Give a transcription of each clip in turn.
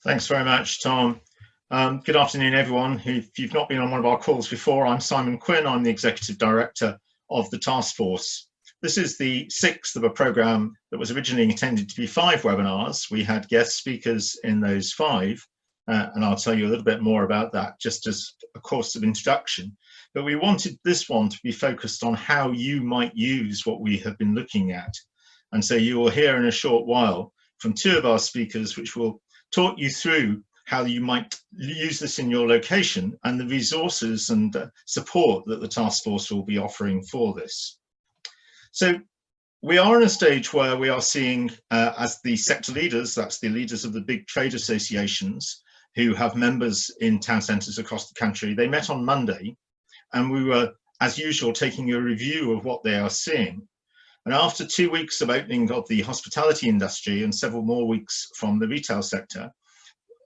Thanks very much, Tom. Good afternoon, everyone. If you've not been on one of our calls before, I'm Simon Quinn. I'm the Executive Director of the Task Force. This is the sixth of a programme that was originally intended to be 5 webinars. We had guest speakers in those 5, and I'll tell you a little bit more about that just as a course of introduction. But we wanted this one to be focused on how you might use what we have been looking at. And so you will hear in a short while from 2 of our speakers, which will talk you through how you might use this in your location and the resources and support that the task force will be offering for this. So we are in a stage where we are seeing, as the sector leaders, that's the leaders of the big trade associations who have members in town centres across the country, they met on Monday, and we were, as usual, taking a review of what they are seeing. And after 2 weeks of opening of the hospitality industry and several more weeks from the retail sector,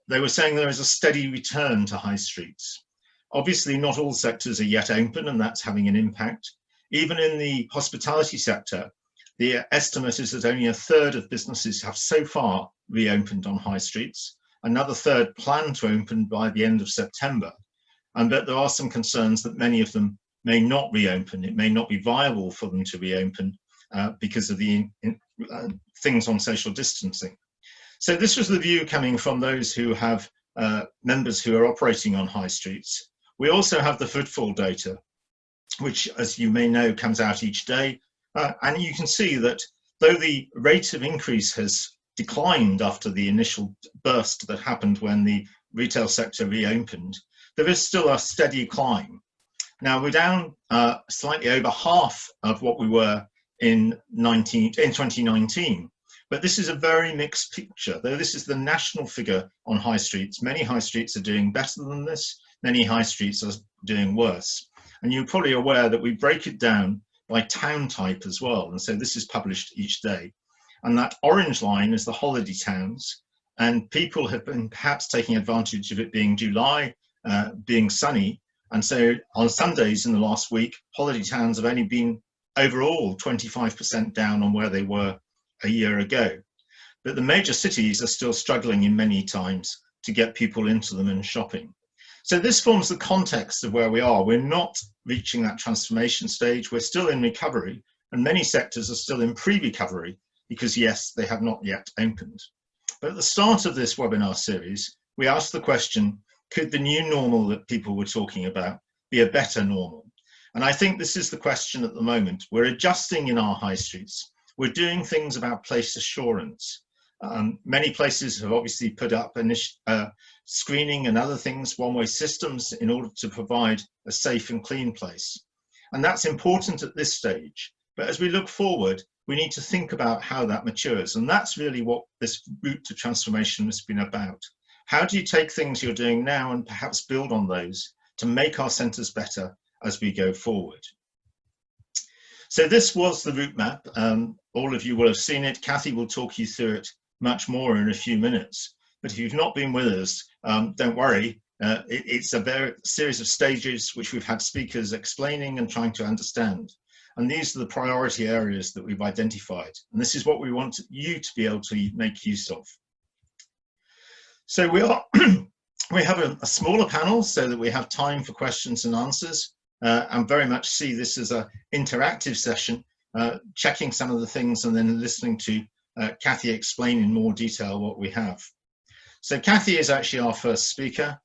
they were saying there is a steady return to high streets. Obviously, not all sectors are yet open, and that's having an impact. Even in the hospitality sector, the estimate is that only a third of businesses have so far reopened on high streets. Another third plan to open by the end of September. And that there are some concerns that many of them may not reopen. It may not be viable for them to reopen because of the things on social distancing. So this was the view coming from those who have members who are operating on high streets. We also have the footfall data, which, as you may know, comes out each day. And you can see that though the rate of increase has declined after the initial burst that happened when the retail sector reopened, there is still a steady climb. Now we're down slightly over half of what we were in 2019. But this is a very mixed picture, though this is the national figure on high streets. Many high streets are doing better than this. Many high streets are doing worse. And you're probably aware that we break it down by town type as well. And so this is published each day. And that orange line is the holiday towns. And people have been perhaps taking advantage of it being July, being sunny. And so on Sundays in the last week, holiday towns have only been overall 25% down on where they were a year ago. But the major cities are still struggling in many times to get people into them and shopping. So this forms the context of where we are. We're not reaching that transformation stage. We're still in recovery, and many sectors are still in pre-recovery because, yes, they have not yet opened. But at the start of this webinar series, we asked the question, could the new normal that people were talking about be a better normal? And I think this is the question at the moment. We're adjusting in our high streets. We're doing things about place assurance. Many places have obviously put up screening and other things, one-way systems in order to provide a safe and clean place. And that's important at this stage. But as we look forward, we need to think about how that matures. And that's really what this route to transformation has been about. How do you take things you're doing now and perhaps build on those to make our centres better as we go forward? So this was the Routemap. All of you will have seen it. Kathy will talk you through it much more in a few minutes. But if you've not been with us, don't worry. It's a series of stages which we've had speakers explaining and trying to understand. And these are the priority areas that we've identified. And this is what we want you to be able to make use of. So we have a smaller panel so that we have time for questions and answers. And very much see this as an interactive session, checking some of the things and then listening to Kathy explain in more detail what we have. So Kathy is actually our first speaker.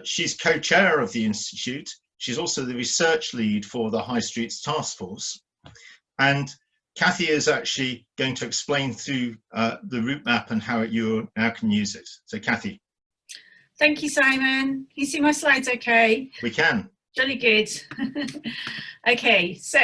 She's co-chair of the Institute. She's also the research lead for the High Streets Task Force. And Kathy is actually going to explain through the Routemap and how you now can use it. So Kathy. Thank you, Simon. Can you see my slides okay? We can. Jolly good. Okay, so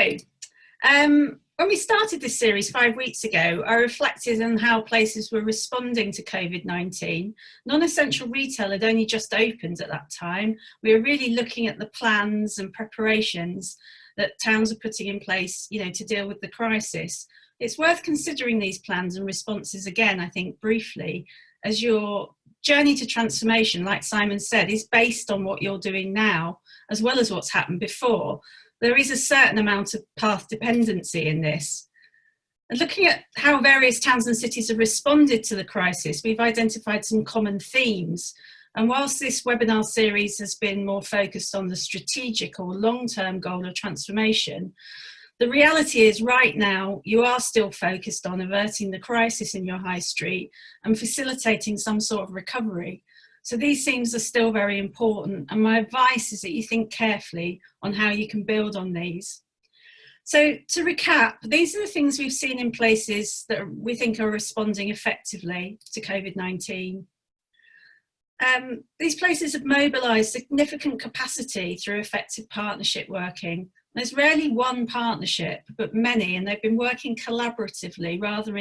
when we started this series 5 weeks ago, I reflected on how places were responding to COVID-19. Non-essential retail had only just opened at that time. We were really looking at the plans and preparations that towns are putting in place, to deal with the crisis. It's worth considering these plans and responses again, I think, briefly, as your journey to transformation, like Simon said, is based on what you're doing now, as well as what's happened before. There is a certain amount of path dependency in this. And looking at how various towns and cities have responded to the crisis, we've identified some common themes. And whilst this webinar series has been more focused on the strategic or long-term goal of transformation, the reality is right now you are still focused on averting the crisis in your high street and facilitating some sort of recovery. So these themes are still very important, and my advice is that you think carefully on how you can build on these. So to recap, these are the things we've seen in places that we think are responding effectively to COVID-19. These places have mobilised significant capacity through effective partnership working. There's rarely one partnership, but many, and they've been working collaboratively rather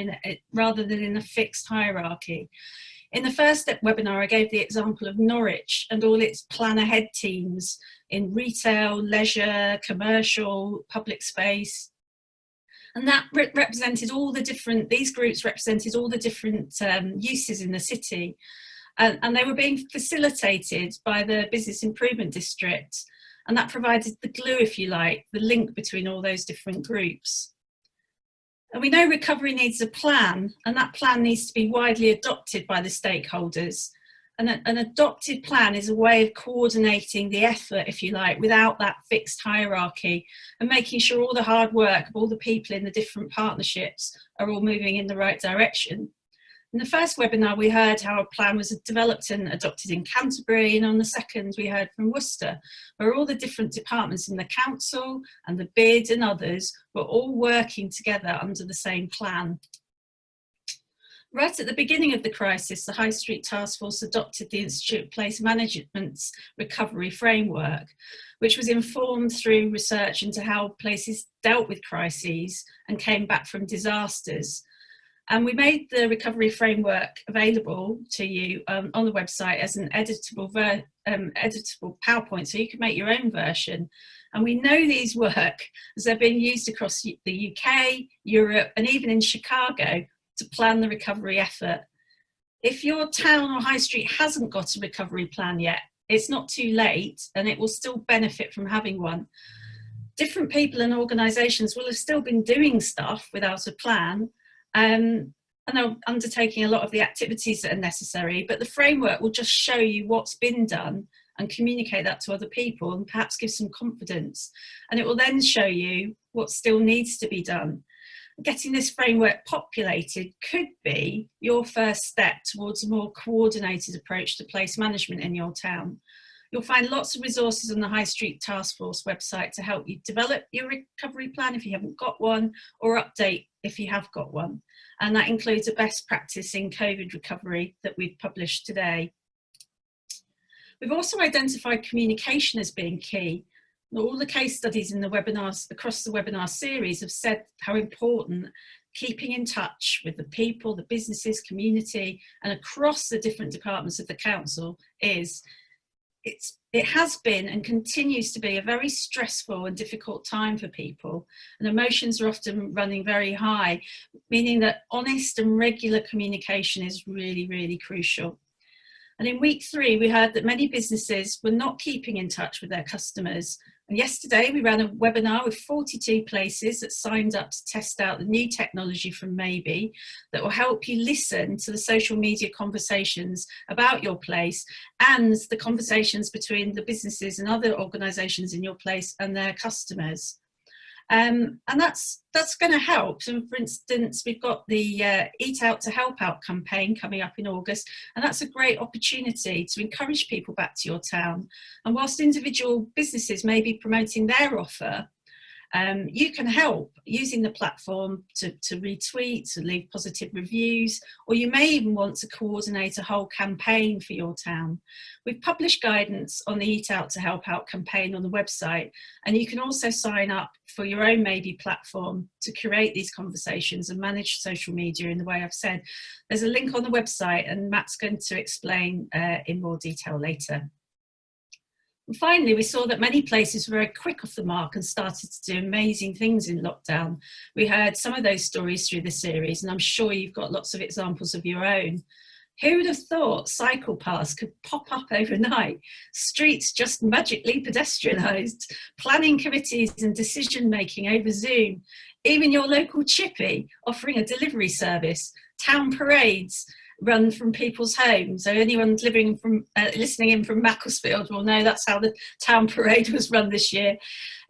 than in a fixed hierarchy. In the first webinar, I gave the example of Norwich and all its plan ahead teams in retail, leisure, commercial, public space. And that represented all the different, these groups represented all the different uses in the city. And they were being facilitated by the Business Improvement District. And that provided the glue, if you like, the link between all those different groups. And we know recovery needs a plan, and that plan needs to be widely adopted by the stakeholders. And an adopted plan is a way of coordinating the effort, if you like, without that fixed hierarchy, and making sure all the hard work of all the people in the different partnerships are all moving in the right direction. In the first webinar, we heard how a plan was developed and adopted in Canterbury, and on the second, we heard from Worcester, where all the different departments in the council and the bid and others were all working together under the same plan. Right at the beginning of the crisis, the High Street Task Force adopted the Institute of Place Management's recovery framework, which was informed through research into how places dealt with crises and came back from disasters. And we made the recovery framework available to you on the website as an editable PowerPoint, so you can make your own version. And we know these work as they're being used across the UK, Europe, and even in Chicago to plan the recovery effort. If your town or high street hasn't got a recovery plan yet, it's not too late, and it will still benefit from having one. Different people and organisations will have still been doing stuff without a plan, and are undertaking a lot of the activities that are necessary, but the framework will just show you what's been done and communicate that to other people and perhaps give some confidence. And it will then show you what still needs to be done. Getting this framework populated could be your first step towards a more coordinated approach to place management in your town. You'll find lots of resources on the High Street Task Force website to help you develop your recovery plan if you haven't got one, or update if you have got one. And that includes a best practice in COVID recovery that we've published today. We've also identified communication as being key. All the case studies in the webinars, across the webinar series, have said how important keeping in touch with the people, the businesses, community, and across the different departments of the council is. It has been and continues to be a very stressful and difficult time for people, and emotions are often running very high, meaning that honest and regular communication is really, really crucial. And in week 3, we heard that many businesses were not keeping in touch with their customers. And yesterday we ran a webinar with 42 places that signed up to test out the new technology from Maybe that will help you listen to the social media conversations about your place and the conversations between the businesses and other organisations in your place and their customers. And that's going to help. So for instance, we've got the Eat Out to Help Out campaign coming up in August, and that's a great opportunity to encourage people back to your town. And whilst individual businesses may be promoting their offer, you can help using the platform to retweet, to leave positive reviews, or you may even want to coordinate a whole campaign for your town. We've published guidance on the Eat Out to Help Out campaign on the website, and you can also sign up for your own Maybe platform to curate these conversations and manage social media in the way I've said. There's a link on the website, and Matt's going to explain in more detail later. And finally, we saw that many places were very quick off the mark and started to do amazing things in lockdown. We heard some of those stories through the series, and I'm sure you've got lots of examples of your own. Who would have thought cycle paths could pop up overnight? Streets just magically pedestrianised, planning committees and decision making over Zoom. even your local chippy offering a delivery service, town parades run from people's homes. So anyone listening in from Macclesfield will know that's how the town parade was run this year.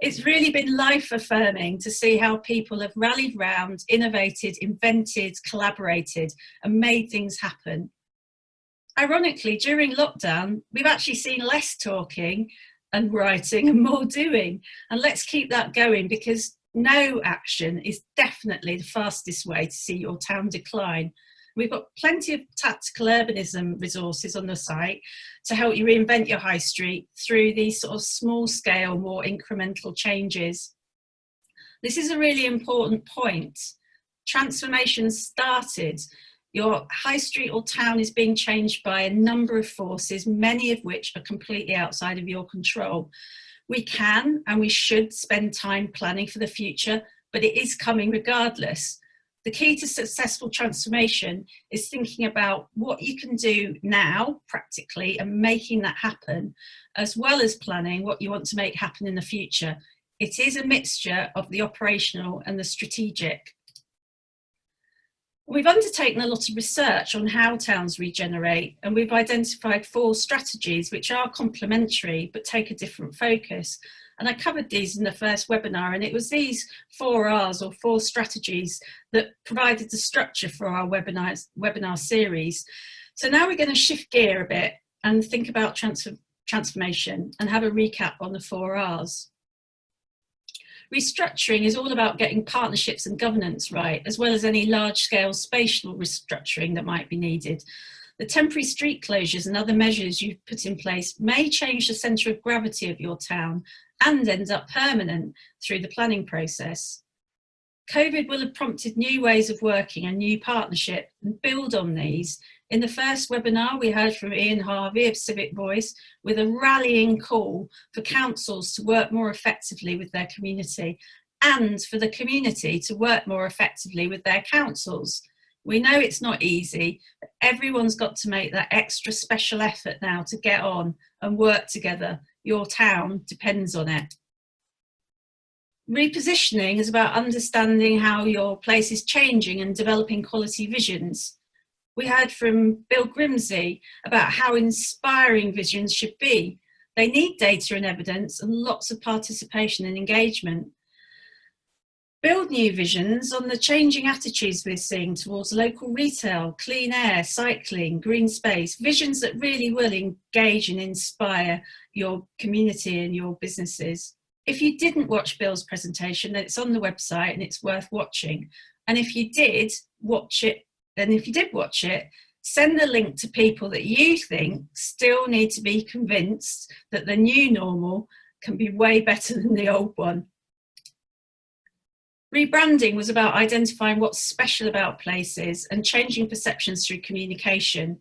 It's really been life affirming to see how people have rallied round, innovated, invented, collaborated and made things happen. Ironically, during lockdown, we've actually seen less talking and writing and more doing. And let's keep that going, because no action is definitely the fastest way to see your town decline. We've got plenty of tactical urbanism resources on the site to help you reinvent your high street through these sort of small scale, more incremental changes. This is a really important point. Transformation started. Your high street or town is being changed by a number of forces, many of which are completely outside of your control. We can and we should spend time planning for the future, but it is coming regardless. The key to successful transformation is thinking about what you can do now practically and making that happen, as well as planning what you want to make happen in the future. It is a mixture of the operational and the strategic. We've undertaken a lot of research on how towns regenerate, and we've identified 4 strategies which are complementary but take a different focus. And I covered these in the first webinar, and it was these 4 R's or 4 strategies that provided the structure for our webinar series. So now we're going to shift gear a bit and think about transformation and have a recap on the 4 R's. Restructuring is all about getting partnerships and governance right, as well as any large-scale spatial restructuring that might be needed. The temporary street closures and other measures you've put in place may change the centre of gravity of your town and end up permanent through the planning process. COVID will have prompted new ways of working and new partnership, and build on these. In the first webinar, we heard from Ian Harvey of Civic Voice with a rallying call for councils to work more effectively with their community and for the community to work more effectively with their councils. We know it's not easy, but everyone's got to make that extra special effort now to get on and work together. Your town depends on it. Repositioning is about understanding how your place is changing and developing quality visions. We heard from Bill Grimsey about how inspiring visions should be. They need data and evidence and lots of participation and engagement. Build new visions on the changing attitudes we're seeing towards local retail, clean air, cycling, green space, visions that really will engage and inspire your community and your businesses. If you didn't watch Bill's presentation, then it's on the website and it's worth watching. And if you did watch it, send the link to people that you think still need to be convinced that the new normal can be way better than the old one. Rebranding was about identifying what's special about places and changing perceptions through communication.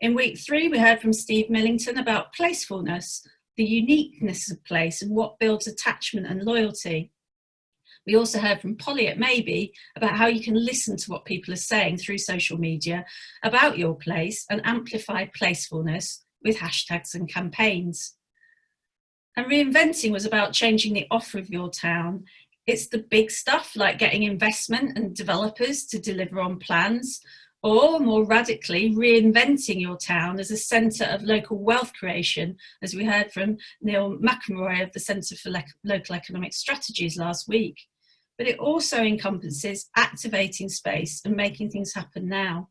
In week 3, we heard from Steve Millington about placefulness, the uniqueness of place and what builds attachment and loyalty. We also heard from Polly at Maybe about how you can listen to what people are saying through social media about your place and amplify placefulness with hashtags and campaigns. And reinventing was about changing the offer of your town. It's the big stuff like getting investment and developers to deliver on plans, or more radically, reinventing your town as a centre of local wealth creation, as we heard from Neil McElroy of the Centre for Local Economic Strategies last week. But it also encompasses activating space and making things happen now.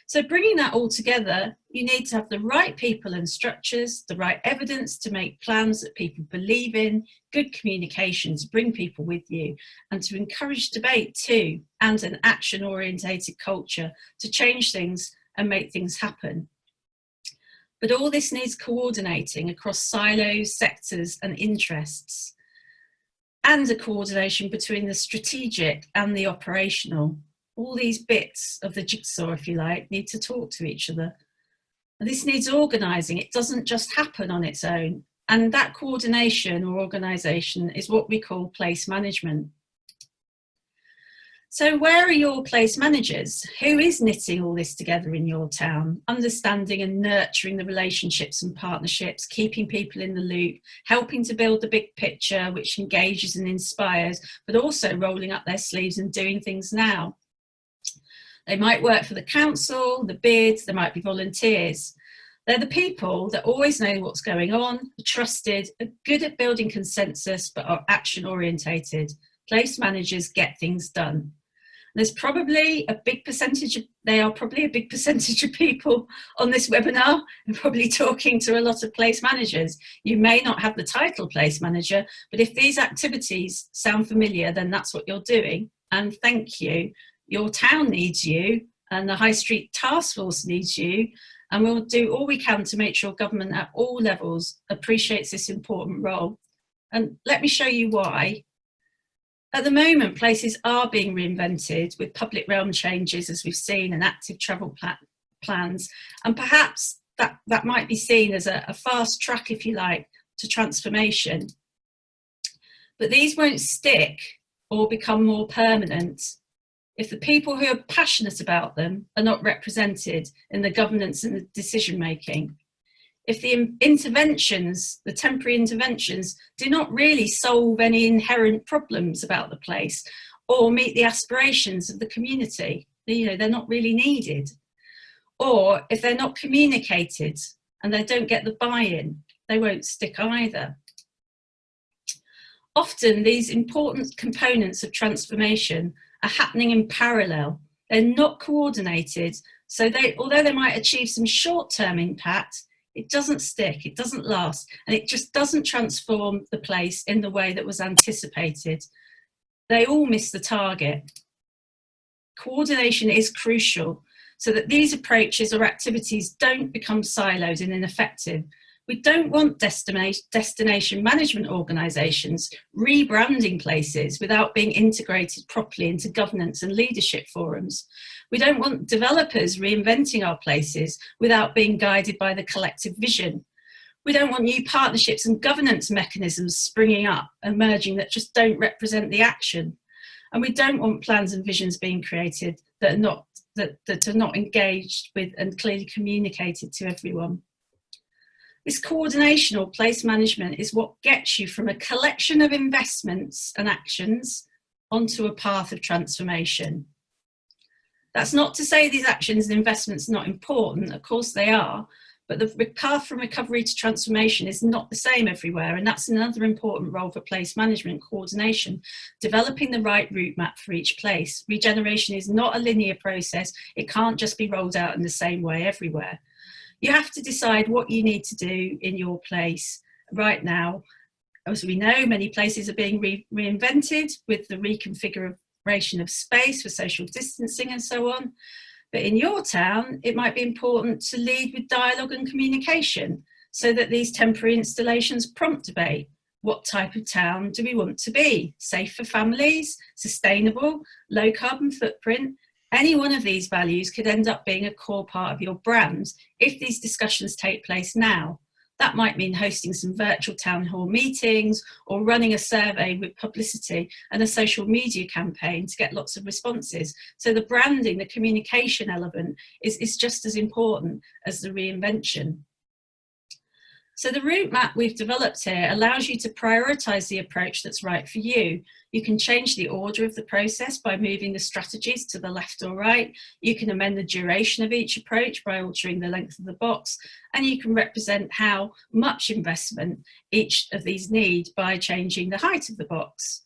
So bringing that all together, you need to have the right people and structures, the right evidence to make plans that people believe in, good communication to bring people with you, and to encourage debate too, and an action-orientated culture to change things and make things happen. But all this needs coordinating across silos, sectors and interests, and a coordination between the strategic and the operational. All these bits of the jigsaw, if you like, need to talk to each other. And this needs organising. It doesn't just happen on its own. And that coordination or organisation is what we call place management. So where are your place managers? Who is knitting all this together in your town? Understanding and nurturing the relationships and partnerships, keeping people in the loop, helping to build the big picture which engages and inspires, but also rolling up their sleeves and doing things now. They might work for the council, the bids, there might be volunteers. They're the people that always know what's going on, are trusted, are good at building consensus, but are action orientated. Place managers get things done. There's probably a big percentage of, they are probably a big percentage of people on this webinar and probably talking to a lot of place managers. You may not have the title place manager, but if these activities sound familiar, then that's what you're doing. And thank you. Your town needs you and the High Street Task Force needs you. And we'll do all we can to make sure government at all levels appreciates this important role. And let me show you why. At the moment, places are being reinvented with public realm changes, as we've seen, and active travel plans. And perhaps that might be seen as a fast track, if you like, to transformation. But these won't stick or become more permanent if the people who are passionate about them are not represented in the governance and the decision making. If the interventions, the temporary interventions, do not really solve any inherent problems about the place or meet the aspirations of the community, you know, they're not really needed. Or if they're not communicated and they don't get the buy-in, they won't stick either. Often these important components of transformation are happening in parallel. They're not coordinated, so although they might achieve some short-term impact, it doesn't stick, it doesn't last, and it just doesn't transform the place in the way that was anticipated. They all miss the target. Coordination is crucial so that these approaches or activities don't become siloed and ineffective. We don't want destination management organisations rebranding places without being integrated properly into governance and leadership forums. We don't want developers reinventing our places without being guided by the collective vision. We don't want new partnerships and governance mechanisms springing up, emerging that just don't represent the action. And we don't want plans and visions being created that are not engaged with and clearly communicated to everyone. This coordination or place management is what gets you from a collection of investments and actions onto a path of transformation. That's not to say these actions and investments are not important, of course they are, but the path from recovery to transformation is not the same everywhere, and that's another important role for place management coordination, developing the right route map for each place. Regeneration is not a linear process, it can't just be rolled out in the same way everywhere. You have to decide what you need to do in your place right now. As we know, many places are being reinvented with the reconfiguration of space for social distancing and so on. But in your town, it might be important to lead with dialogue and communication so that these temporary installations prompt debate. What type of town do we want to be? Safe for families, sustainable, low carbon footprint? Any one of these values could end up being a core part of your brand if these discussions take place now. That might mean hosting some virtual town hall meetings or running a survey with publicity and a social media campaign to get lots of responses. So the branding, the communication element is just as important as the reinvention. So the route map we've developed here allows you to prioritise the approach that's right for you. You can change the order of the process by moving the strategies to the left or right. You can amend the duration of each approach by altering the length of the box. And you can represent how much investment each of these need by changing the height of the box.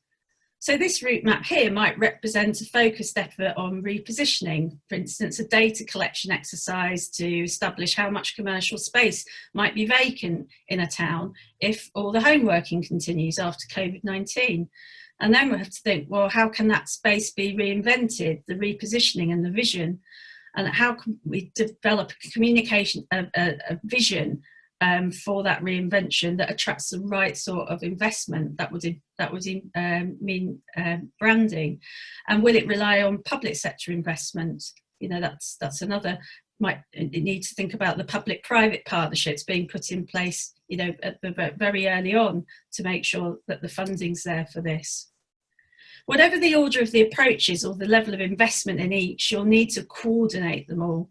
So this route map here might represent a focused effort on repositioning, for instance, a data collection exercise to establish how much commercial space might be vacant in a town if all the home working continues after COVID-19. And then we have to think, well, how can that space be reinvented, the repositioning and the vision? And how can we develop a communication, a vision for that reinvention that attracts the right sort of investment that would mean branding, and will it rely on public sector investment? You know, that's another. Might need to think about the public-private partnerships being put in place, you know, at the very early on to make sure that the funding's there for this. whatever the order of the approaches or the level of investment in each, you'll need to coordinate them all.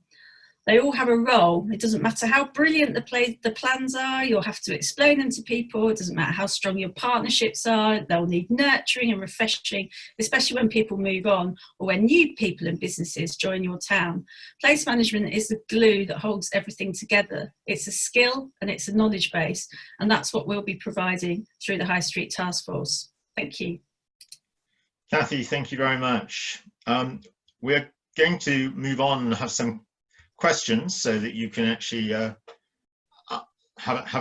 They all have a role. It doesn't matter how brilliant the plans are, you'll have to explain them to people. It doesn't matter how strong your partnerships are, they'll need nurturing and refreshing, especially when people move on or when new people and businesses join your town. Place management is the glue that holds everything together. It's a skill and it's a knowledge base, and that's what we'll be providing through the High Street Task Force. Thank you. Kathy, thank you very much. We're going to move on and have some questions so that you can actually have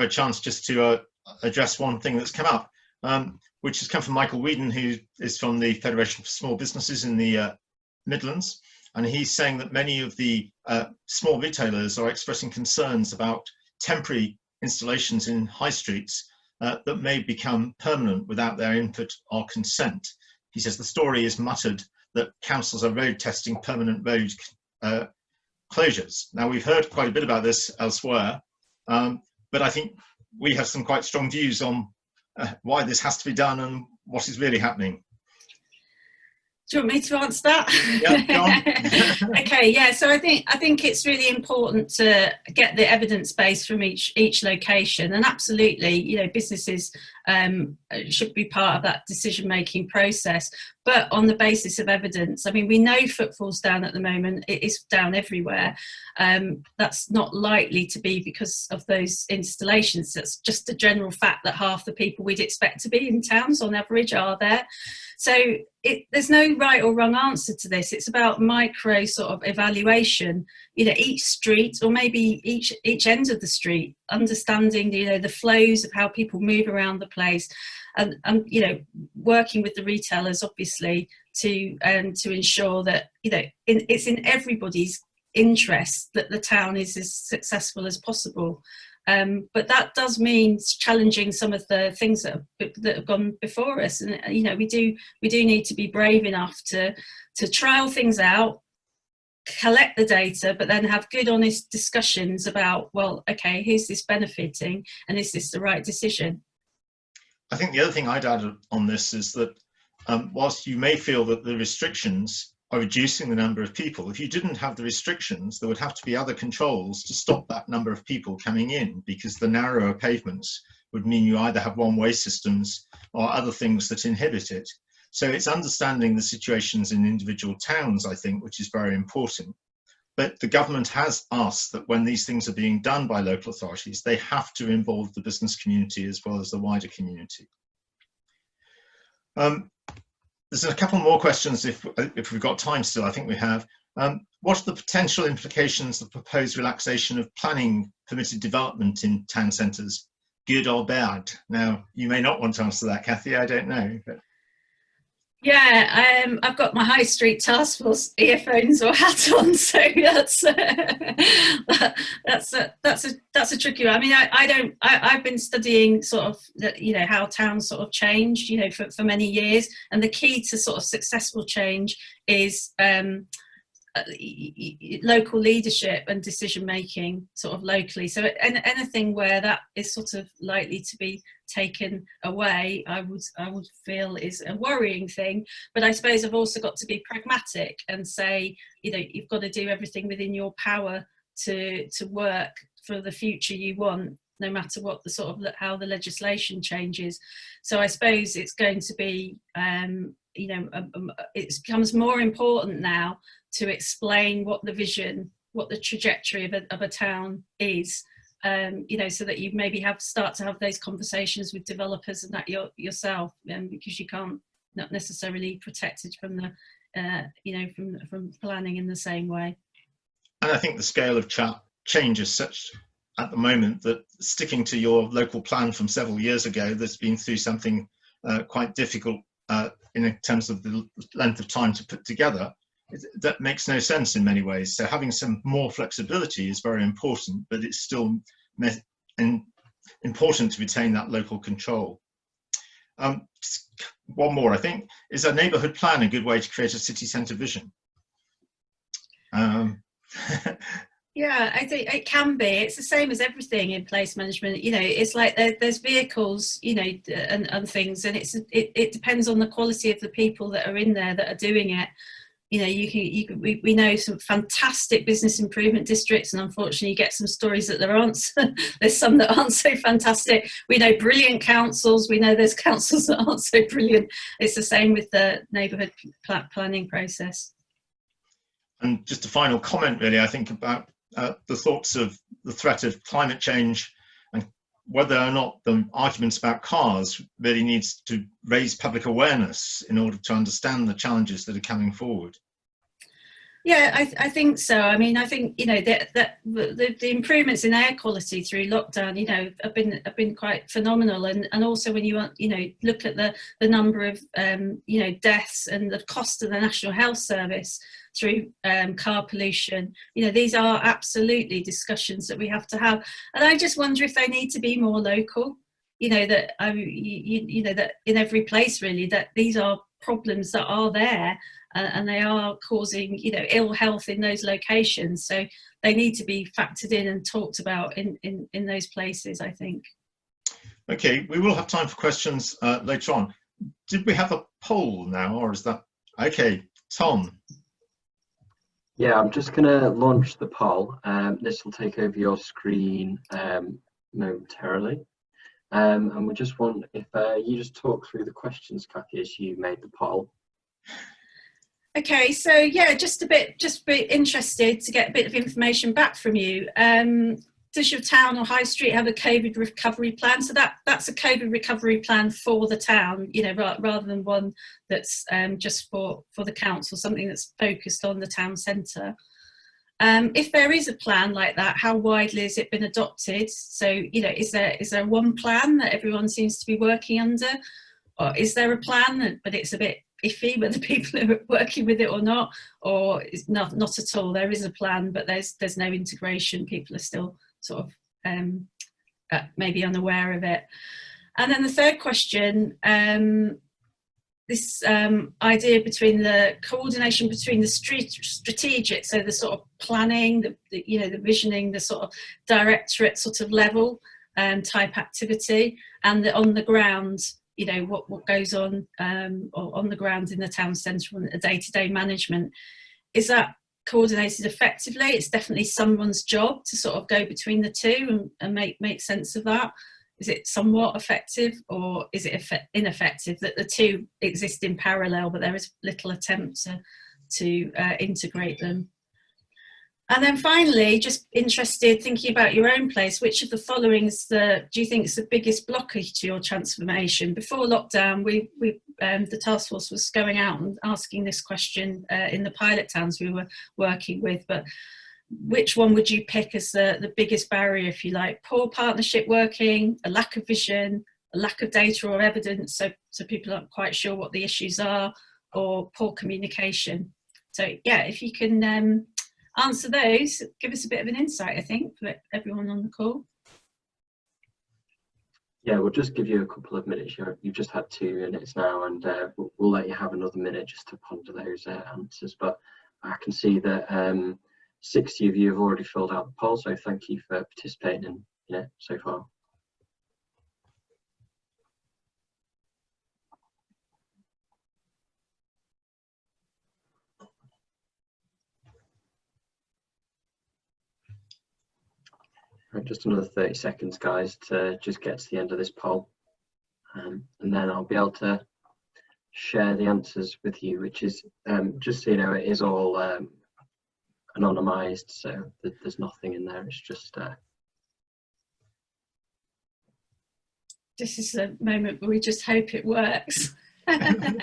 a chance just to address one thing that's come up, which has come from Michael Whedon, who is from the Federation for Small Businesses in the Midlands. And he's saying that many of the small retailers are expressing concerns about temporary installations in high streets that may become permanent without their input or consent. He says the story is muttered that councils are road testing permanent road closures. Now, we've heard quite a bit about this elsewhere, but I think we have some quite strong views on why this has to be done and what is really happening. Do you want me to answer that? Yeah, go on. Okay, yeah. So I think it's really important to get the evidence base from each location, and absolutely, you know, businesses should be part of that decision-making process, but on the basis of evidence. I mean, we know footfall's down at the moment. It is down everywhere. That's not likely to be because of those installations. That's just a general fact that half the people we'd expect to be in towns on average are there. So there's no right or wrong answer to this. It's about micro sort of evaluation, you know, each street or maybe each end of the street, understanding, you know, the flows of how people move around the place, and you know, working with the retailers obviously to ensure that, you know, it's in everybody's interest that the town is as successful as possible. But that does mean challenging some of the things that have gone before us, and you know, we do need to be brave enough to trial things out, collect the data, but then have good, honest discussions about, well, okay, who's this benefiting, and is this the right decision? I think the other thing I'd add on this is that whilst you may feel that the restrictions are reducing the number of people, if you didn't have the restrictions, there would have to be other controls to stop that number of people coming in, because the narrower pavements would mean you either have one-way systems or other things that inhibit it. So it's understanding the situations in individual towns, I think, which is very important. But the government has asked that when these things are being done by local authorities, they have to involve the business community as well as the wider community. There's a couple more questions if we've got time still. I think we have. What are the potential implications of proposed relaxation of planning permitted development in town centres, good or bad? Now, you may not want to answer that, Kathy, I don't know. But... Yeah, I've got my High Street Task Force earphones or hat on, so that's a tricky one. I mean, I've been studying sort of, you know, how towns sort of change, you know, for many years, and the key to sort of successful change is local leadership and decision making sort of locally. So anything where that is sort of likely to be taken away, I would feel is a worrying thing. But I suppose I've also got to be pragmatic and say, you know, you've got to do everything within your power to work for the future you want, no matter what the sort of how the legislation changes. So I suppose it's going to be you know, it becomes more important now to explain what the vision, what the trajectory of a town is, you know, so that you maybe start to have those conversations with developers and that yourself, because you can't, not necessarily protected from the, you know, from planning in the same way. And I think the scale of change is such at the moment that sticking to your local plan from several years ago that's been through something quite difficult in terms of the length of time to put together, that makes no sense in many ways. So having some more flexibility is very important, but it's still important to retain that local control. One more, I think, is a neighbourhood plan a good way to create a city centre vision? Yeah, I think it can be. It's the same as everything in place management. You know, it's like there's vehicles, you know, and things, and it depends on the quality of the people that are in there that are doing it. You know, we know some fantastic business improvement districts, and unfortunately you get some stories that there aren't. There's some that aren't so fantastic. We know brilliant councils. We know there's councils that aren't so brilliant. It's the same with the neighbourhood planning process. And just a final comment, really, I think about the thoughts of the threat of climate change and whether or not the arguments about cars really needs to raise public awareness in order to understand the challenges that are coming forward. Yeah, I think so. I mean, I think, you know, the improvements in air quality through lockdown, you know, have been quite phenomenal. And also when you want, you know, look at the number of, you know, deaths and the cost of the National Health Service through car pollution, you know, these are absolutely discussions that we have to have. And I just wonder if they need to be more local, you know, that, you know, that in every place really, that these are problems that are there. And they are causing, you know, ill health in those locations. So they need to be factored in and talked about in those places, I think. Okay, we will have time for questions later on. Did we have a poll now, or is that okay? Tom. Yeah, I'm just going to launch the poll. This will take over your screen momentarily. And we just want, if you just talk through the questions, Kathy, as you made the poll. Okay, so yeah, just a bit interested to get a bit of information back from you. Does your town or high street have a COVID recovery plan? So that's a COVID recovery plan for the town, you know, rather than one that's just for the council, something that's focused on the town centre. If there is a plan like that, how widely has it been adopted? So, you know, is there one plan that everyone seems to be working under? Or is there a plan, but it's a bit iffy whether people are working with it or not, or it's not at all? There is a plan, but there's no integration. People are still sort of maybe unaware of it. And then the third question, this idea between the coordination between the strategic, so the sort of planning, you know, the visioning, the sort of directorate sort of level type activity, and the on the ground, you know, what goes on the ground in the town centre and a day-to-day management. Is that coordinated effectively? It's definitely someone's job to sort of go between the two and make sense of that. Is it somewhat effective, or is it ineffective that the two exist in parallel, but there is little attempt to integrate them? And then finally, just interested, thinking about your own place, which of the following do you think is the biggest blockage to your transformation? Before lockdown, the task force was going out and asking this question in the pilot towns we were working with, but which one would you pick as the biggest barrier, if you like? Poor partnership working, a lack of vision, a lack of data or evidence, so people aren't quite sure what the issues are, or poor communication? So yeah, if you can answer those, give us a bit of an insight, I think, for everyone on the call. Yeah, we'll just give you a couple of minutes. You've just had 2 minutes now, and we'll let you have another minute just to ponder those answers. But I can see that 60 of you have already filled out the poll, so thank you for participating in it so far. Right, just another 30 seconds, guys, to just get to the end of this poll, and then I'll be able to share the answers with you, which is, just so you know, it is all anonymized, so there's nothing in there. It's just this is a moment where we just hope it works. Yeah,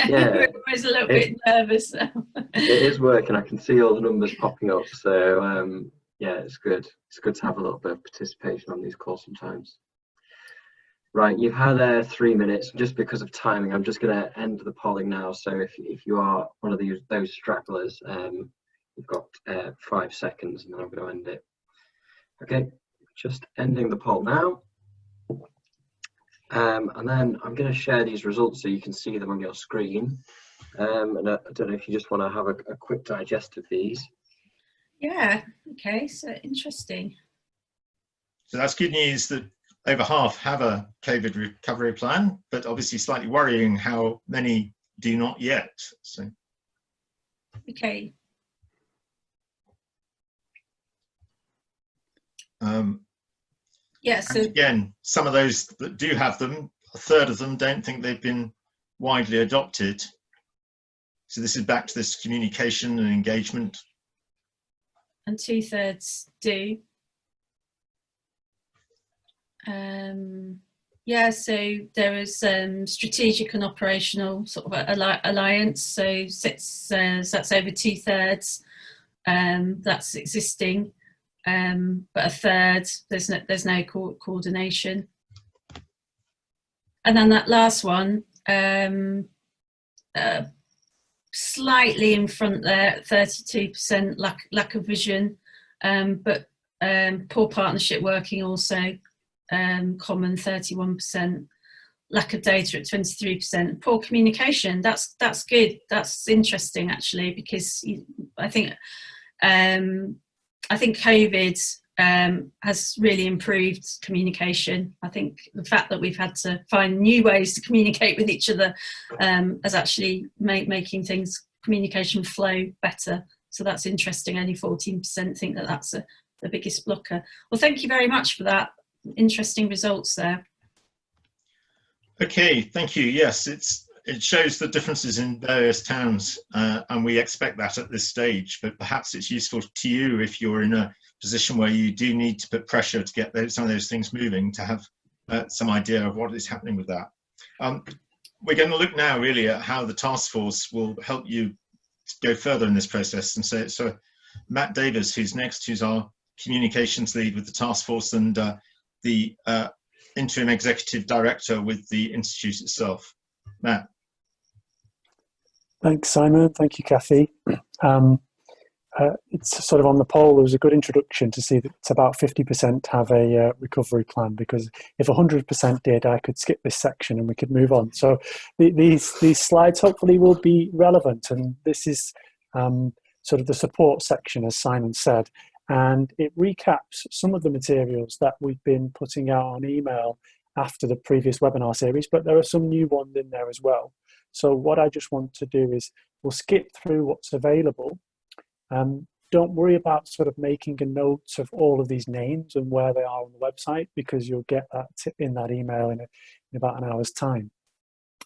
we're always a little bit nervous now. It is working. I can see all the numbers popping up, so yeah, it's good. It's good to have a little bit of participation on these calls sometimes. Right, you've had 3 minutes. Just because of timing, I'm just going to end the polling now. So if you are one of those stragglers, you've got 5 seconds, and then I'm going to end it. Okay, just ending the poll now. And then I'm going to share these results so you can see them on your screen. And I don't know if you just want to have a quick digest of these. Yeah, okay, so interesting. So that's good news that over half have a COVID recovery plan, but obviously slightly worrying how many do not yet. So. Okay. Yeah, so again, some of those that do have them, a third of them don't think they've been widely adopted. So this is back to this communication and engagement. And 2/3 do. Yeah, so there is strategic and operational sort of alliance. So that's over 2/3. That's existing, but a third there's no coordination. And then that last one, slightly in front there, 32% lack of vision, but poor partnership working also. Common 31%, lack of data at 23%, poor communication. That's good. That's interesting actually, because I think COVID has really improved communication. I think the fact that we've had to find new ways to communicate with each other has actually making things communication flow better. So that's interesting. Only 14% think that that's the biggest blocker. Well, thank you very much for that. Interesting results there. Okay, thank you. Yes, it shows the differences in various towns, and we expect that at this stage, but perhaps it's useful to you if you're in a position where you do need to put pressure to get some of those things moving, to have some idea of what is happening with that. We're going to look now really at how the task force will help you go further in this process. And so Matt Davis, who's next, who's our communications lead with the task force and the interim executive director with the institute itself. Matt. Thanks, Simon. Thank you, Kathy. It's sort of on the poll, there was a good introduction to see that it's about 50% have a recovery plan, because if 100% did, I could skip this section and we could move on. So these slides hopefully will be relevant, and this is sort of the support section, as Simon said, and it recaps some of the materials that we've been putting out on email after the previous webinar series, but there are some new ones in there as well. So what I just want to do is we'll skip through what's available. Don't worry about sort of making a note of all of these names and where they are on the website, because you'll get that in that email in about an hour's time.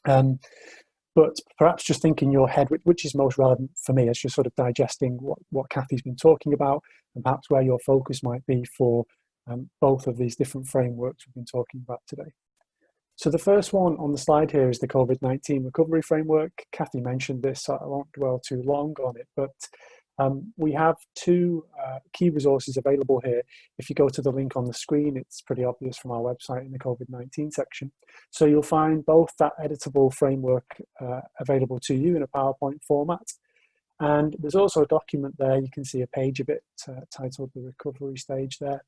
But perhaps just think in your head which is most relevant for me as you're sort of digesting what Kathy's been talking about, and perhaps where your focus might be for both of these different frameworks we've been talking about today. So the first one on the slide here is the COVID-19 recovery framework. Kathy mentioned this, so I won't dwell too long on it, but we have two key resources available here. If you go to the link on the screen, it's pretty obvious from our website in the COVID-19 section. So you'll find both that editable framework available to you in a PowerPoint format. And there's also a document there, you can see a page of it titled The Recovery Stage there.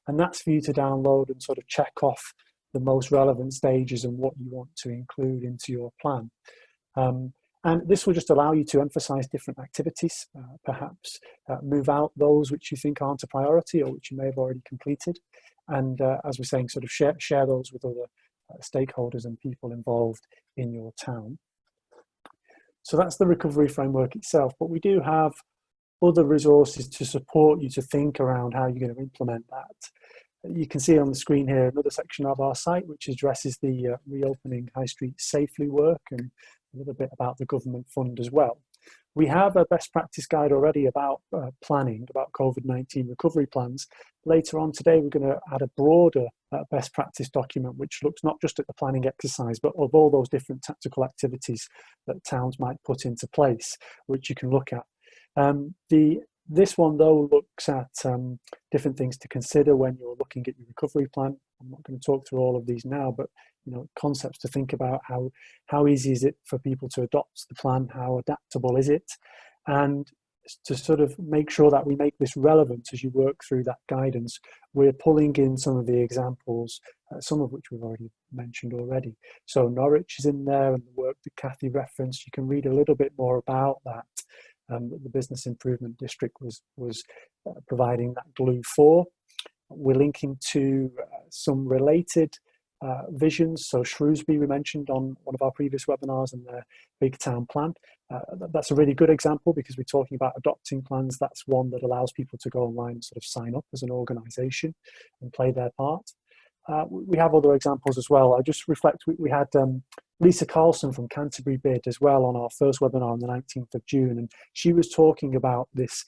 And that's for you to download and sort of check off the most relevant stages and what you want to include into your plan. And this will just allow you to emphasize different activities, perhaps move out those which you think aren't a priority or which you may have already completed. And as we're saying, sort of share those with other stakeholders and people involved in your town. So that's the recovery framework itself, but we do have other resources to support you to think around how you're going to implement that. You can see on the screen here another section of our site which addresses the reopening high street safely work, and a little bit about the government fund as well. We have a best practice guide already about planning, about COVID-19 recovery plans. Later on today, we're going to add a broader best practice document, which looks not just at the planning exercise, but of all those different tactical activities that towns might put into place, which you can look at. This one, though, looks at different things to consider when you're looking at your recovery plan. I'm not going to talk through all of these now, but concepts to think about: how easy is it for people to adopt the plan, how adaptable is it, and to sort of make sure that we make this relevant as you work through that guidance. We're pulling in some of the examples, some of which we've already mentioned already. So Norwich is in there, and the work that Kathy referenced, you can read a little bit more about that. that the Business Improvement District was providing that glue for. We're linking to some related visions. So Shrewsbury we mentioned on one of our previous webinars, and their big town plan. That's a really good example because we're talking about adopting plans. That's one that allows people to go online and sort of sign up as an organisation and play their part. We have other examples as well. I just reflect, we had Lisa Carlson from Canterbury Bid as well on our first webinar on the 19th of June, and she was talking about this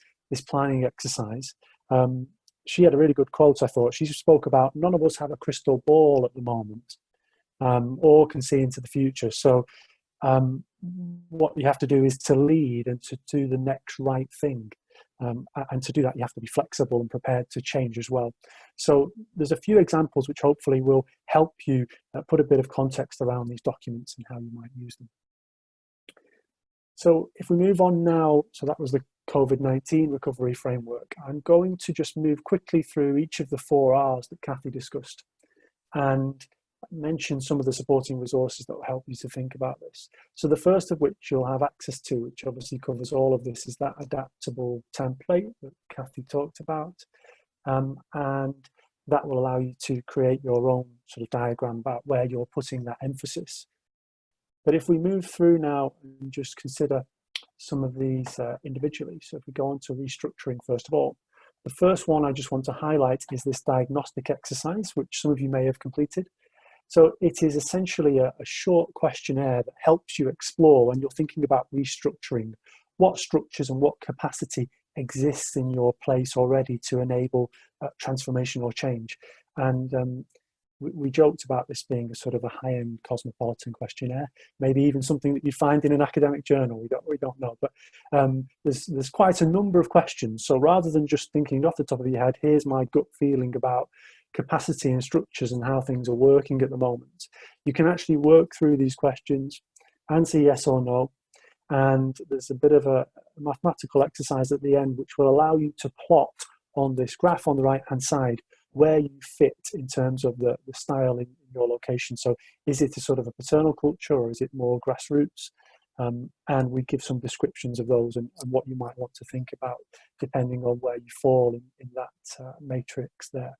planning exercise. She had a really good quote, I thought. She spoke about, none of us have a crystal ball at the moment, or can see into the future. So what you have to do is to lead and to do the next right thing. And to do that, you have to be flexible and prepared to change as well. So there's a few examples which hopefully will help you put a bit of context around these documents and how you might use them. So if we move on now, so that was the COVID-19 recovery framework. I'm going to just move quickly through each of the 4 R's that Kathy discussed and mention some of the supporting resources that will help you to think about this. So the first of which you'll have access to, which obviously covers all of this, is that adaptable template that Kathy talked about. And that will allow you to create your own sort of diagram about where you're putting that emphasis. But if we move through now and just consider some of these individually. So if we go on to restructuring, first of all, the first one I just want to highlight is this diagnostic exercise, which some of you may have completed. So it is essentially a short questionnaire that helps you explore when you're thinking about restructuring, what structures and what capacity exists in your place already to enable transformation or change. And we joked about this being a sort of a high-end cosmopolitan questionnaire, maybe even something that you find in an academic journal. We don't know, but there's quite a number of questions. So rather than just thinking off the top of your head, here's my gut feeling about capacity and structures and how things are working at the moment, you can actually work through these questions, answer yes or no, and there's a bit of a mathematical exercise at the end which will allow you to plot on this graph on the right hand side where you fit in terms of the style in your location. So is it a sort of a paternal culture or is it more grassroots? And we give some descriptions of those and what you might want to think about depending on where you fall in that matrix there.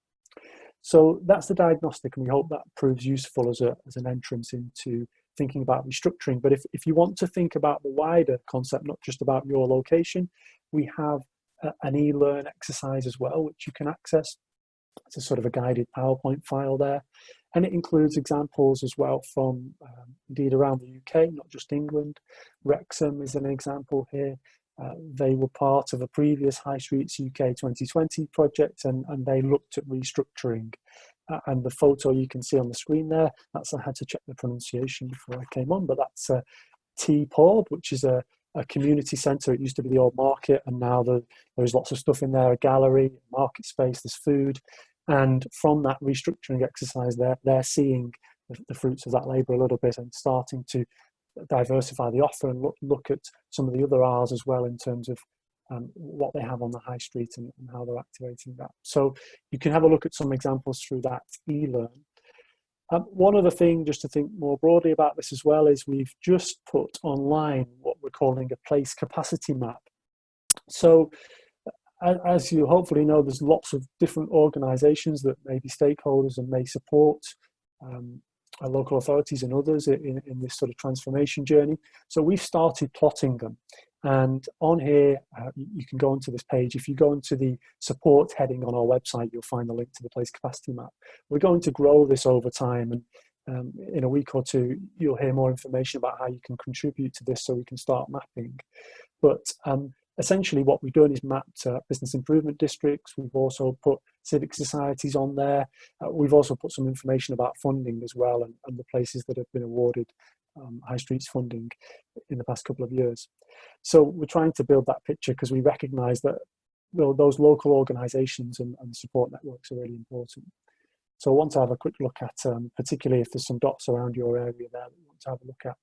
So that's the diagnostic, and we hope that proves useful as an entrance into thinking about restructuring. But if you want to think about the wider concept, not just about your location, we have an e-learn exercise as well, which you can access. It's a sort of a guided PowerPoint file there. And it includes examples as well from indeed around the UK, not just England. Wrexham is an example here. They were part of a previous High Streets UK 2020 project, and they looked at restructuring. And the photo you can see on the screen there, that's, I had to check the pronunciation before I came on, but that's T-Pord, which is a community centre. It used to be the old market, and now there's lots of stuff in there, a gallery, market space, there's food. And from that restructuring exercise, they're seeing the fruits of that labour a little bit and starting to diversify the offer and look at some of the other R's as well in terms of what they have on the high street and how they're activating that. So you can have a look at some examples through that e-learn. One other thing just to think more broadly about this as well is we've just put online what we're calling a place capacity map. So as you hopefully know, there's lots of different organisations that may be stakeholders and may support local authorities and others in this sort of transformation journey. So we've started plotting them. And on here, you can go onto this page. If you go into the support heading on our website, you'll find the link to the place capacity map. We're going to grow this over time, and in a week or two, you'll hear more information about how you can contribute to this so we can start mapping. But essentially what we've done is mapped business improvement districts. We've also put civic societies on there. We've also put some information about funding as well and the places that have been awarded high streets funding in the past couple of years. So we're trying to build that picture because we recognise that those local organisations and support networks are really important. So I want to have a quick look at, particularly if there's some dots around your area there that we want to have a look at.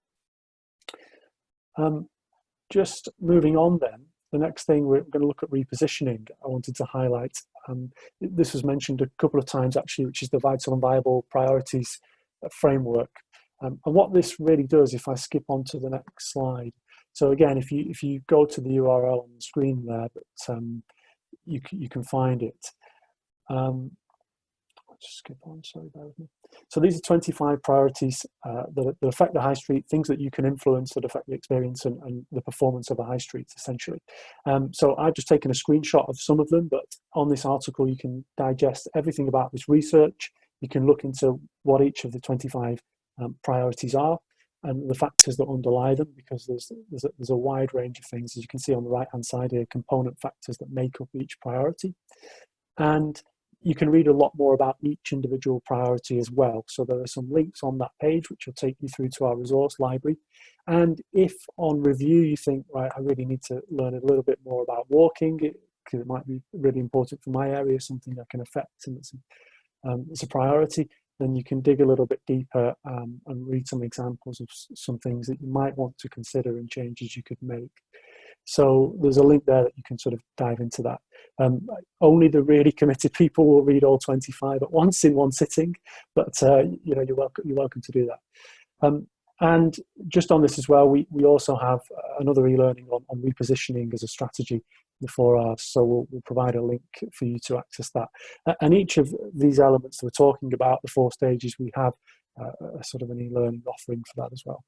Just moving on then, the next thing we're going to look at repositioning. I wanted to highlight, this was mentioned a couple of times actually, which is the vital and viable priorities framework. And what this really does, if I skip on to the next slide, So again, if you go to the URL on the screen there, but you can find it. Just skip on, sorry, bear with me. So these are 25 priorities that affect the high street, things that you can influence that affect the experience and the performance of the high street, essentially. So I've just taken a screenshot of some of them, but on this article you can digest everything about this research. You can look into what each of the 25 priorities are and the factors that underlie them, because there's a wide range of things, as you can see on the right-hand side here, component factors that make up each priority. And you can read a lot more about each individual priority as well. So there are some links on that page which will take you through to our resource library. And if on review you think, right, I really need to learn a little bit more about walking, because it might be really important for my area, something I can affect, and it's a priority, then you can dig a little bit deeper and read some examples of some things that you might want to consider and changes you could make. So there's a link there that you can sort of dive into that. Only the really committed people will read all 25 at once in one sitting, but you know, you're welcome to do that. And just on this as well, we also have another e-learning on repositioning as a strategy before ours, so we'll provide a link for you to access that. And each of these elements that we're talking about, the 4 stages, we have a sort of an e-learning offering for that as well.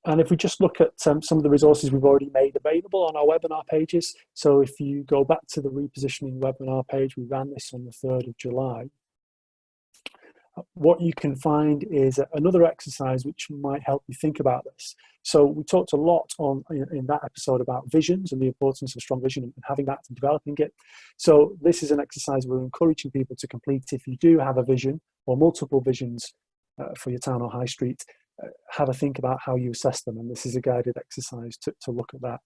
And if we just look at some of the resources we've already made available on our webinar pages, so if you go back to the repositioning webinar page, we ran this on the 3rd of July. What you can find is another exercise which might help you think about this. So we talked a lot in that episode about visions and the importance of strong vision and having that and developing it. So this is an exercise we're encouraging people to complete. If you do have a vision or multiple visions for your town or high street, have a think about how you assess them, and this is a guided exercise to look at that.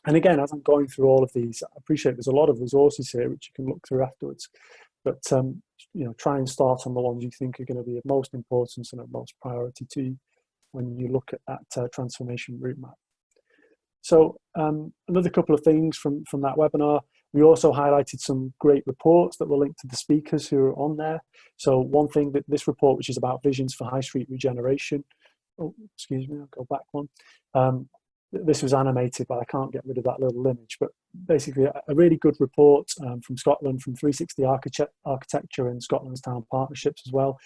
And again, as I'm going through all of these, I appreciate there's a lot of resources here which you can look through afterwards, but you know, try and start on the ones you think are going to be of most importance and of most priority to you when you look at that transformation route map. So another couple of things from that webinar, we also highlighted some great reports that were linked to the speakers who are on there. So one thing, that this report, which is about visions for high street regeneration. Oh, excuse me, I'll go back one. This was animated, but I can't get rid of that little image. But basically, a really good report from Scotland, from 360 Architecture and Scotland's Town Partnerships as well.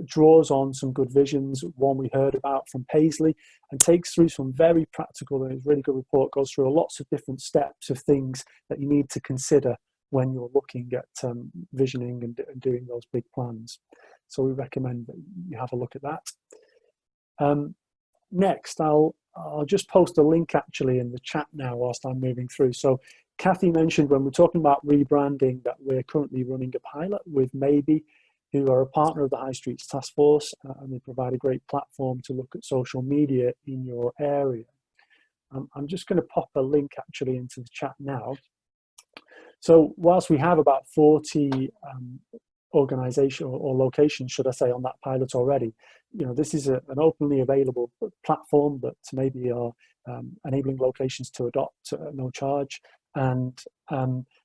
Draws on some good visions, one we heard about from Paisley, and takes through some very practical, and it's a really good report, goes through lots of different steps of things that you need to consider when you're looking at visioning and doing those big plans. So we recommend that you have a look at that. Next, I'll just post a link actually in the chat now whilst I'm moving through. So Kathy mentioned when we're talking about rebranding that we're currently running a pilot with Maybe, who are a partner of the High Streets Task Force, and they provide a great platform to look at social media in your area. I'm just going to pop a link actually into the chat now. So whilst we have about 40 organization or locations, should I say, on that pilot already, you know, this is an openly available platform that maybe are enabling locations to adopt at no charge. And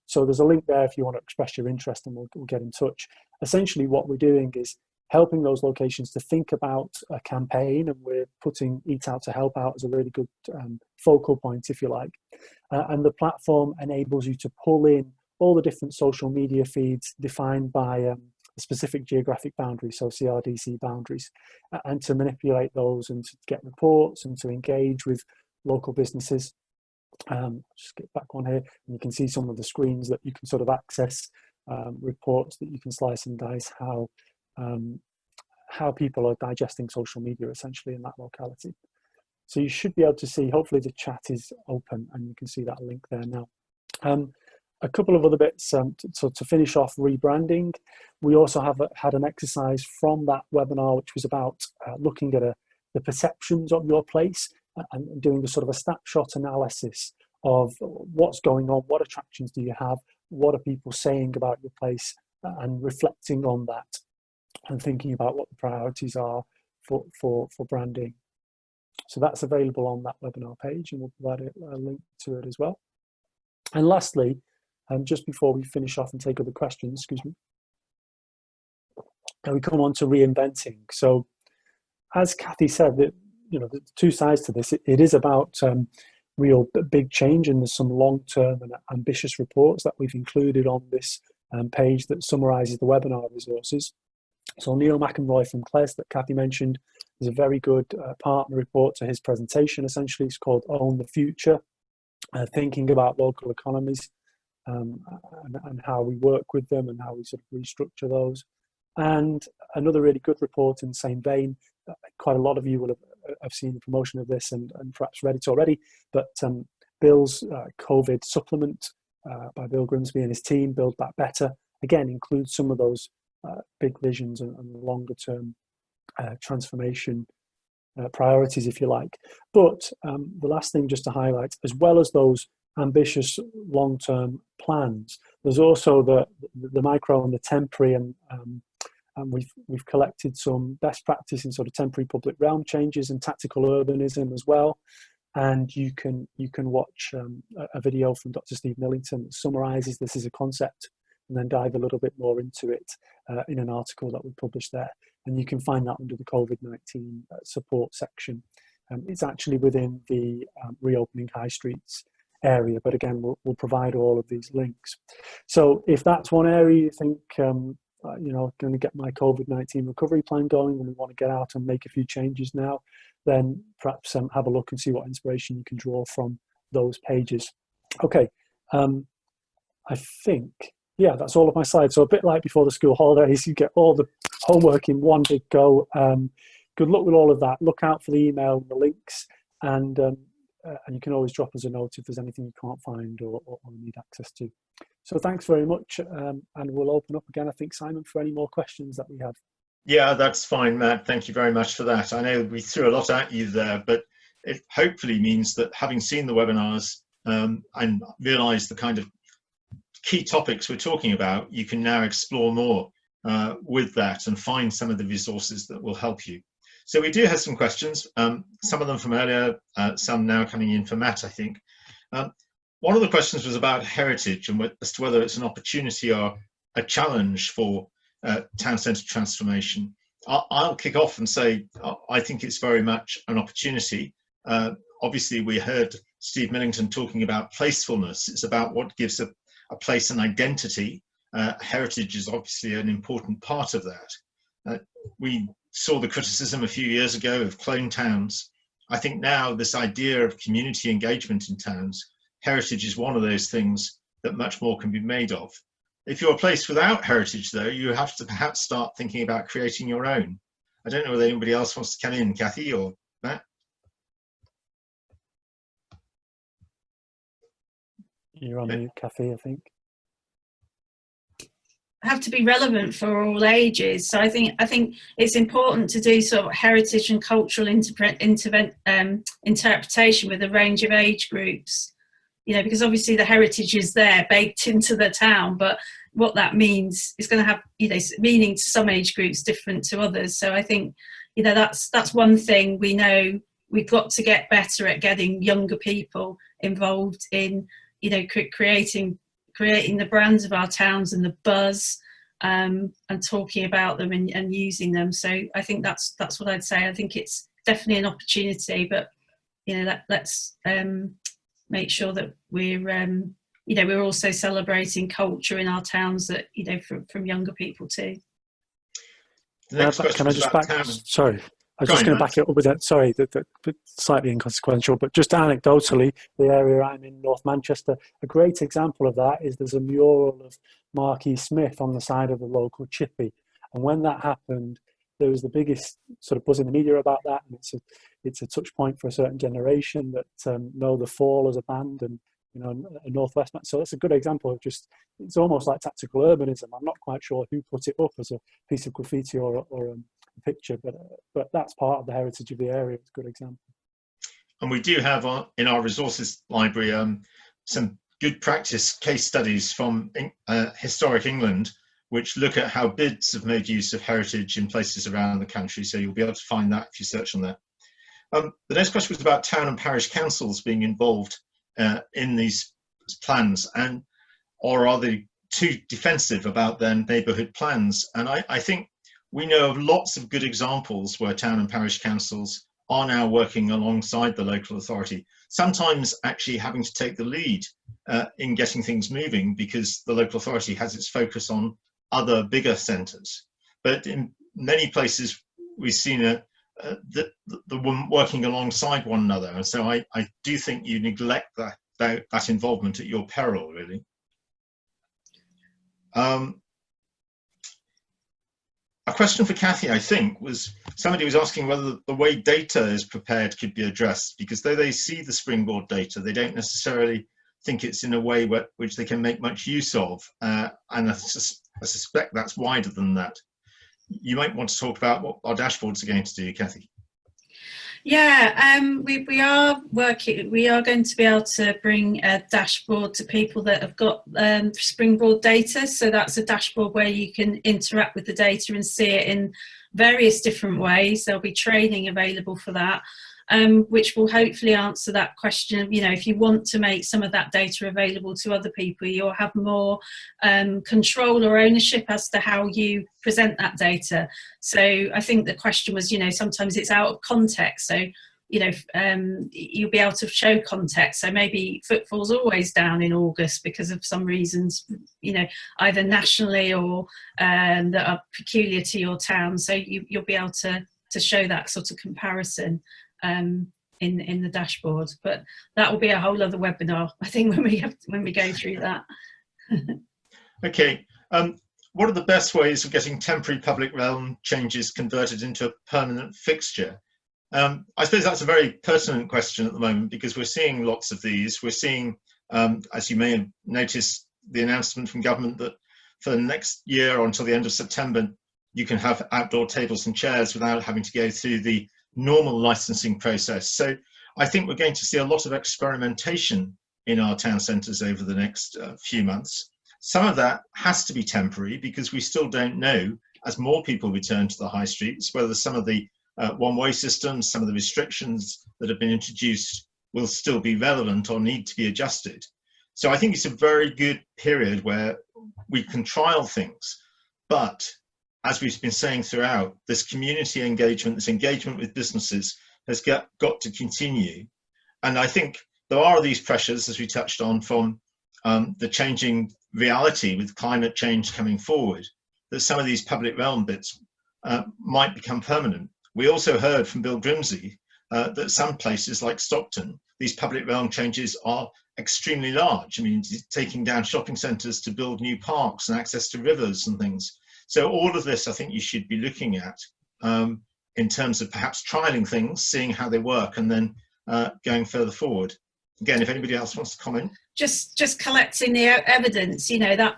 so there's a link there if you want to express your interest, and we'll get in touch. Essentially what we're doing is helping those locations to think about a campaign, and we're putting Eat Out to Help Out as a really good focal point, if you like. And the platform enables you to pull in all the different social media feeds defined by a specific geographic boundary, so CRDC boundaries, and to manipulate those and to get reports and to engage with local businesses. Just get back one here, and you can see some of the screens that you can sort of access, reports that you can slice and dice how people are digesting social media essentially in that locality. So you should be able to see, hopefully the chat is open and you can see that link there now. A couple of other bits to finish off rebranding. We also had an exercise from that webinar which was about looking at the perceptions of your place and doing a sort of a snapshot analysis of what's going on, what attractions do you have, what are people saying about your place, and reflecting on that and thinking about what the priorities are for branding. So that's available on that webinar page, and we'll provide a link to it as well. And lastly, just before we finish off and take other questions, excuse me, and we come on to reinventing. So as Kathy said, that you know, there's two sides to this. It is about real big change, and there's some long-term and ambitious reports that we've included on this page that summarises the webinar resources. So Neil McEnroy from CLES that Kathy mentioned is a very good partner report to his presentation. Essentially, it's called Own the Future, thinking about local economies and how we work with them and how we sort of restructure those. And another really good report in the same vein, quite a lot of you will have seen the promotion of this and perhaps read it already, but Bill's COVID supplement by Bill Grimsby and his team, Build Back Better, again includes some of those big visions and longer term transformation priorities, if you like. But the last thing just to highlight, as well as those ambitious long-term plans, there's also the micro and the temporary, and we've collected some best practice in sort of temporary public realm changes and tactical urbanism as well. And you can watch a video from Dr. Steve Millington that summarises this as a concept, and then dive a little bit more into it in an article that we published there. And you can find that under the COVID-19 support section. It's actually within the Reopening High Streets area, but again, we'll provide all of these links. So if that's one area you think, you know, going to get my COVID-19 recovery plan going and we want to get out and make a few changes now, then perhaps have a look and see what inspiration you can draw from those pages. Okay, I think, yeah, that's all of my slides. So a bit like before the school holidays, you get all the homework in one big go. Good luck with all of that. Look out for the email and the links, and you can always drop us a note if there's anything you can't find or need access to. So thanks very much, and we'll open up again, I think, Simon, for any more questions that we have. Yeah, that's fine, Matt. Thank you very much for that. I know we threw a lot at you there, but it hopefully means that having seen the webinars and realised the kind of key topics we're talking about, you can now explore more with that and find some of the resources that will help you. So we do have some questions, some of them from earlier, some now coming in from Matt, I think. One of the questions was about heritage and as to whether it's an opportunity or a challenge for town centre transformation. I'll kick off and say I think it's very much an opportunity. Obviously, we heard Steve Millington talking about placefulness. It's about what gives a place an identity. Heritage is obviously an important part of that. We saw the criticism a few years ago of clone towns. I think now this idea of community engagement in towns, heritage is one of those things that much more can be made of. If you're a place without heritage, though, you have to perhaps start thinking about creating your own. I don't know whether anybody else wants to come in, Kathy or Matt. You're on mute, Kathy, I think. Have to be relevant for all ages. So I think it's important to do sort of heritage and cultural interpretation with a range of age groups. You know, because obviously the heritage is there baked into the town, but what that means is going to have, you know, meaning to some age groups different to others. So I think, you know, that's one thing we know we've got to get better at, getting younger people involved in, you know, creating the brands of our towns and the buzz, and talking about them and using them. So I think that's what I'd say. I think it's definitely an opportunity, but, you know, let's make sure that we're you know, we're also celebrating culture in our towns that, you know, from younger people too. Can I just back? Sorry, I was just going to back it up with that. Sorry, that slightly inconsequential, but just anecdotally, the area I'm in, North Manchester, a great example of that is there's a mural of Mark E. Smith on the side of the local chippy, and when that happened, there was the biggest sort of buzz in the media about that, and it's a touch point for a certain generation that know the Fall as a band, and, you know, a Northwest. So that's a good example of just, it's almost like tactical urbanism. I'm not quite sure who put it up as a piece of graffiti or a picture, but that's part of the heritage of the area. It's a good example. And we do have in our resources library some good practice case studies from historic England, which look at how bids have made use of heritage in places around the country. So you'll be able to find that if you search on that. The next question was about town and parish councils being involved in these plans, or are they too defensive about their neighbourhood plans? And I think we know of lots of good examples where town and parish councils are now working alongside the local authority, sometimes actually having to take the lead in getting things moving because the local authority has its focus on other bigger centres. But in many places, we've seen the working alongside one another. And so I do think you neglect that involvement at your peril, really. A question for Kathy, I think, was somebody was asking whether the way data is prepared could be addressed, because though they see the Springboard data, they don't necessarily think it's in a way which they can make much use of. And I suspect that's wider than that. You might want to talk about what our dashboards are going to do, Kathy. Yeah, we are working. We are going to be able to bring a dashboard to people that have got Springboard data. So that's a dashboard where you can interact with the data and see it in various different ways. There'll be training available for that, which will hopefully answer that question of, if you want to make some of that data available to other people, you'll have more control or ownership as to how you present that data. So I think the question was, sometimes it's out of context. So, you'll be able to show context. So maybe footfall's always down in August because of some reasons, either nationally or that are peculiar to your town. So you'll be able to show that sort of comparison in the dashboard, but that will be a whole other webinar, I think, when we go through that. Okay, what are the best ways of getting temporary public realm changes converted into a permanent fixture? I suppose that's a very pertinent question at the moment, because we're seeing lots of these. We're seeing, as you may have noticed, the announcement from government that for the next year or until the end of September, you can have outdoor tables and chairs without having to go through the normal licensing process. So I think we're going to see a lot of experimentation in our town centres over the next few months. Some of that has to be temporary because we still don't know, as more people return to the high streets, whether some of the one-way systems, some of the restrictions that have been introduced will still be relevant or need to be adjusted. So I think it's a very good period where we can trial things, but as we've been saying throughout, this community engagement, this engagement with businesses has got to continue. And I think there are these pressures, as we touched on, from the changing reality with climate change coming forward, that some of these public realm bits might become permanent. We also heard from Bill Grimsey that some places like Stockton, these public realm changes are extremely large. I mean, taking down shopping centres to build new parks and access to rivers and things. So all of this, I think you should be looking at in terms of perhaps trialing things, seeing how they work, and then going further forward. Again, if anybody else wants to comment. Just collecting the evidence,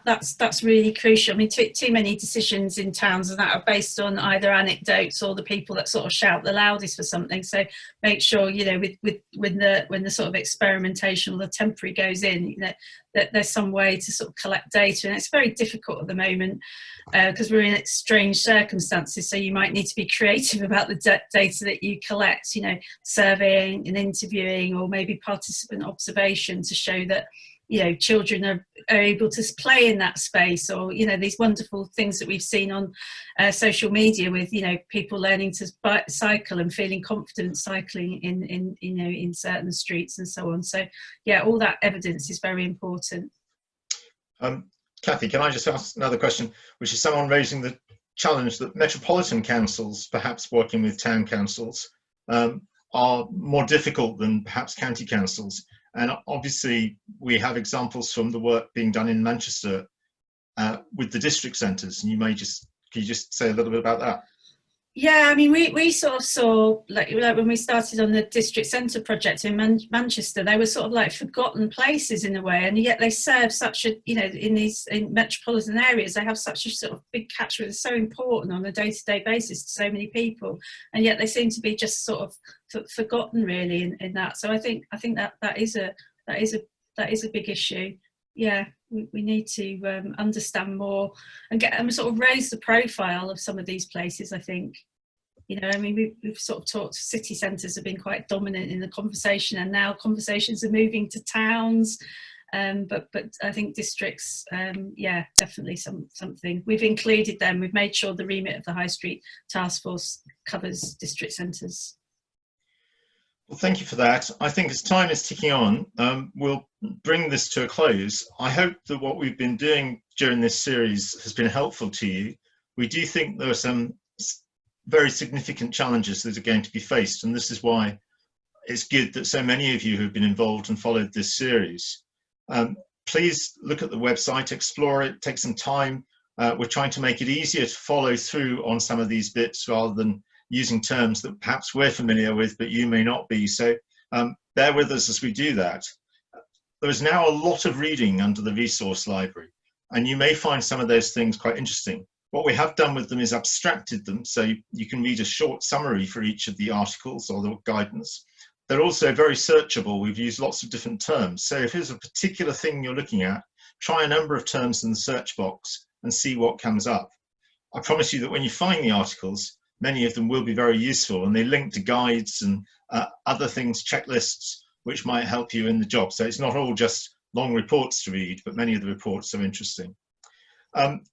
that's really crucial. I mean, too many decisions in towns and that are based on either anecdotes or the people that sort of shout the loudest for something. So make sure, when the sort of experimentation or the temporary goes in, that there's some way to sort of collect data. And it's very difficult at the moment because we're in strange circumstances. So you might need to be creative about the data that you collect, surveying and interviewing, or maybe participant observation to show that children are able to play in that space, or these wonderful things that we've seen on social media with people learning to cycle and feeling confident cycling in certain streets and so on. So yeah, all that evidence is very important. Kathy, can I just ask another question, which is someone raising the challenge that metropolitan councils, perhaps working with town councils, are more difficult than perhaps county councils. And obviously, we have examples from the work being done in Manchester with the district centres. And can you just say a little bit about that? Yeah, I mean, we sort of saw, like when we started on the district centre project in Manchester, they were sort of like forgotten places in a way, and yet they serve such a, in metropolitan areas, they have such a sort of big catchment. It's so important on a day-to-day basis to so many people, and yet they seem to be just sort of forgotten really in that. So I think that is a big issue. Yeah, we need to understand more and sort of raise the profile of some of these places, I think. I mean, we've sort of talked, city centres have been quite dominant in the conversation, and now conversations are moving to towns. But I think districts, yeah, definitely something. We've included them. We've made sure the remit of the High Street Task Force covers district centres. Well, thank you for that. I think as time is ticking on, we'll bring this to a close. I hope that what we've been doing during this series has been helpful to you. We do think there are some very significant challenges that are going to be faced, and this is why it's good that so many of you have been involved and followed this series. Please look at the website, explore it, take some time. We're trying to make it easier to follow through on some of these bits rather than using terms that perhaps we're familiar with, but you may not be. So bear with us as we do that. There is now a lot of reading under the resource library, and you may find some of those things quite interesting. What we have done with them is abstracted them, so you can read a short summary for each of the articles or the guidance. They're also very searchable. We've used lots of different terms. So if there's a particular thing you're looking at, try a number of terms in the search box and see what comes up. I promise you that when you find the articles, many of them will be very useful, and they link to guides and other things, checklists, which might help you in the job. So it's not all just long reports to read, but many of the reports are interesting.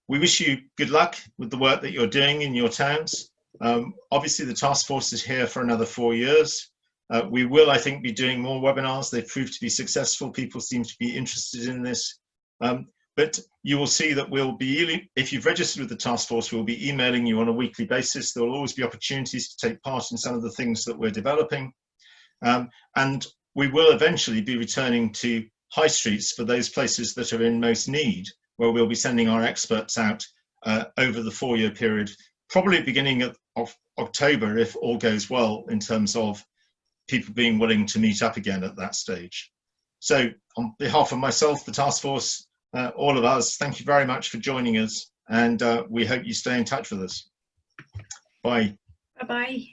We wish you good luck with the work that you're doing in your towns. Obviously, the task force is here for another 4 years. We will, I think, be doing more webinars. They've proved to be successful. People seem to be interested in this. But you will see that we'll be, if you've registered with the task force, we'll be emailing you on a weekly basis. There will always be opportunities to take part in some of the things that we're developing. And we will eventually be returning to high streets for those places that are in most need, where we'll be sending our experts out over the 4-year period, probably beginning of October, if all goes well, in terms of people being willing to meet up again at that stage. So on behalf of myself, the task force, all of us, thank you very much for joining us, and we hope you stay in touch with us. Bye. Bye-bye.